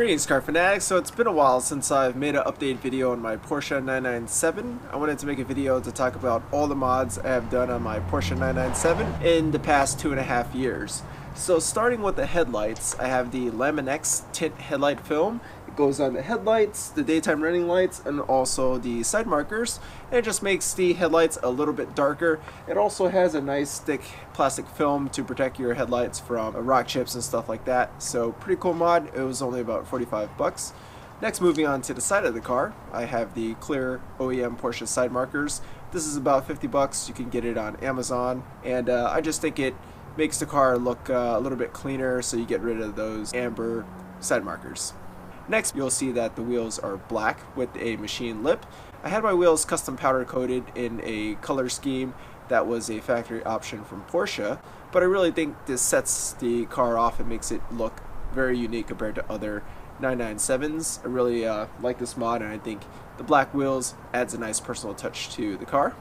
Greetings car fanatics. So it's been a while since I've made an update video on my Porsche 997. I wanted to make a video to talk about all the mods I have done on my Porsche 997 in the past 2.5 years. So starting with the headlights, I have the LAMIN-X tint headlight film. It goes on the headlights, the daytime running lights, and also the side markers. And it just makes the headlights a little bit darker. It also has a nice thick plastic film to protect your headlights from rock chips and stuff like that. So pretty cool mod. It was only about 45 bucks. Next, moving on to the side of the car, I have the clear OEM Porsche side markers. This is about 50 bucks. You can get it on Amazon, and I just think it makes the car look a little bit cleaner, so you get rid of those amber side markers. Next, you'll see that the wheels are black with a machine lip. I had my wheels custom powder coated in a color scheme that was a factory option from Porsche, but I really think this sets the car off and makes it look very unique compared to other 997s. I really like this mod, and I think the black wheels adds a nice personal touch to the car.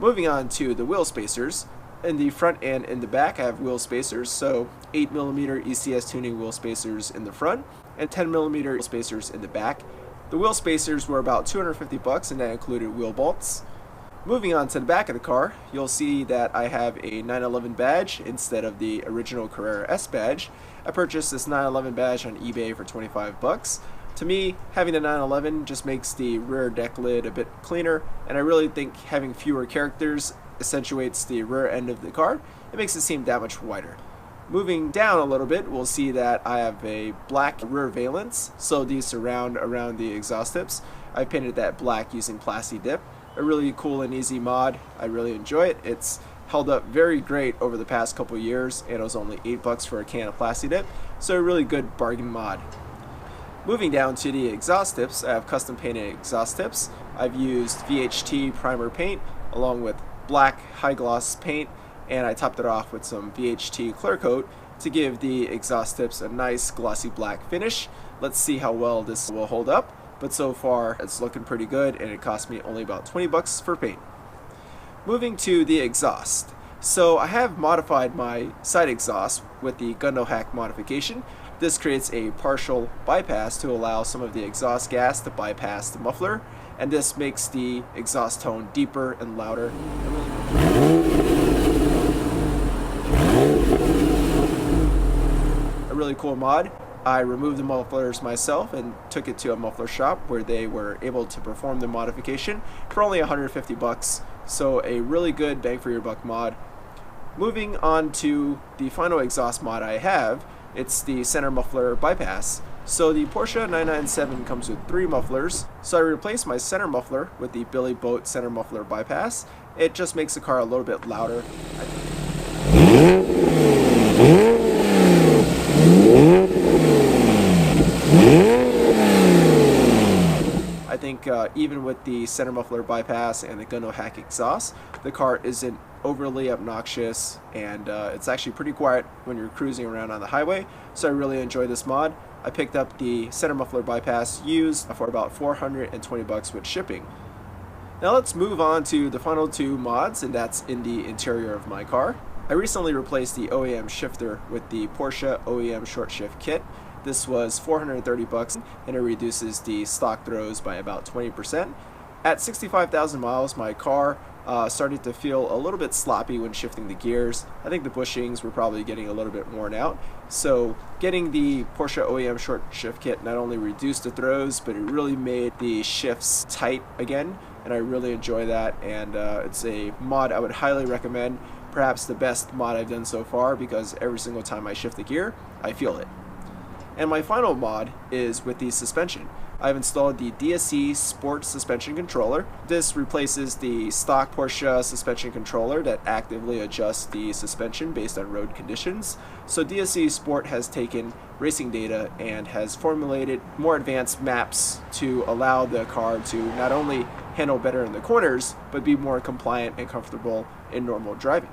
Moving on to the wheel spacers. In the front and in the back, I have wheel spacers, so 8mm ECS tuning wheel spacers in the front and 10mm wheel spacers in the back. The wheel spacers were about 250 bucks, and that included wheel bolts. Moving on to the back of the car, you'll see that I have a 911 badge instead of the original Carrera S badge. I purchased this 911 badge on eBay for 25 bucks. To me, having the 911 just makes the rear deck lid a bit cleaner, and I really think having fewer characters accentuates the rear end of the car. It makes it seem that much wider. Moving down a little bit, we'll see that I have a black rear valence, so these surround around the exhaust tips. I painted that black using PLASTI dip. A really cool and easy mod. I really enjoy it. It's held up very great over the past couple years, and it was only 8 bucks for a can of PLASTI dip, so a really good bargain mod. Moving down to the exhaust tips, I have custom painted exhaust tips. I've used VHT primer paint along with black high gloss paint, and I topped it off with some VHT clear coat to give the exhaust tips a nice glossy black finish. Let's see how well this will hold up, but so far it's looking pretty good, and it cost me only about 20 bucks for paint. Moving to the exhaust. So I have modified my side exhaust with the GUNDO hack modification. This creates a partial bypass to allow some of the exhaust gas to bypass the muffler, and this makes the exhaust tone deeper and louder. A really cool mod. I removed the mufflers myself and took it to a muffler shop where they were able to perform the modification for only 150 bucks. So a really good bang for your buck mod. Moving on to the final exhaust mod I have, it's the center muffler bypass. So the Porsche 997 comes with 3 mufflers, so I replaced my center muffler with the Billy Boat center muffler bypass. It just makes the car a little bit louder. I think even with the center muffler bypass and the GUNDO hack exhaust, the car isn't overly obnoxious, and it's actually pretty quiet when you're cruising around on the highway, so I really enjoy this mod. I picked up the center muffler bypass used for about 420 bucks with shipping. Now let's move on to the final 2 mods, and that's in the interior of my car. I recently replaced the OEM shifter with the Porsche OEM short shift kit. This was 430 bucks, and it reduces the stock throws by about 20%. At 65,000 miles, my car started to feel a little bit sloppy when shifting the gears. I think the bushings were probably getting a little bit worn out. So getting the Porsche OEM short shift kit not only reduced the throws, but it really made the shifts tight again, and I really enjoy that, and it's a mod I would highly recommend. Perhaps the best mod I've done so far, because every single time I shift the gear, I feel it. And my final mod is with the suspension. I've installed the DSC Sport Suspension Controller. This replaces the stock Porsche suspension controller that actively adjusts the suspension based on road conditions. So DSC Sport has taken racing data and has formulated more advanced maps to allow the car to not only handle better in the corners, but be more compliant and comfortable in normal driving.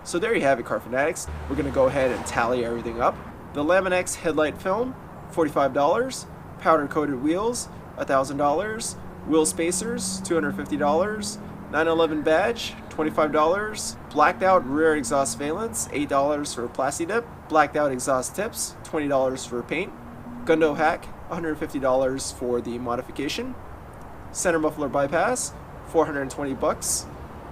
So there you have it, car fanatics. We're going to go ahead and tally everything up. The LAMIN-X headlight film, $45. Powder coated wheels, $1,000. Wheel spacers, $250. 911 badge, $25. Blacked out rear exhaust valence, $8 for PLASTI dip. Blacked out exhaust tips, $20 for paint. GUNDO hack, $150 for the modification. Center muffler bypass, $420.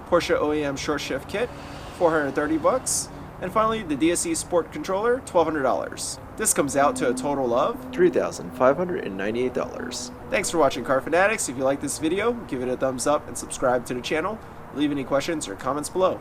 Porsche OEM short shift kit, $430. And finally, the DSE Sport controller, $1,200. This comes out to a total of $3,598. Thanks for watching, Car Fanatics. If you like this video, give it a thumbs up and subscribe to the channel. Leave any questions or comments below.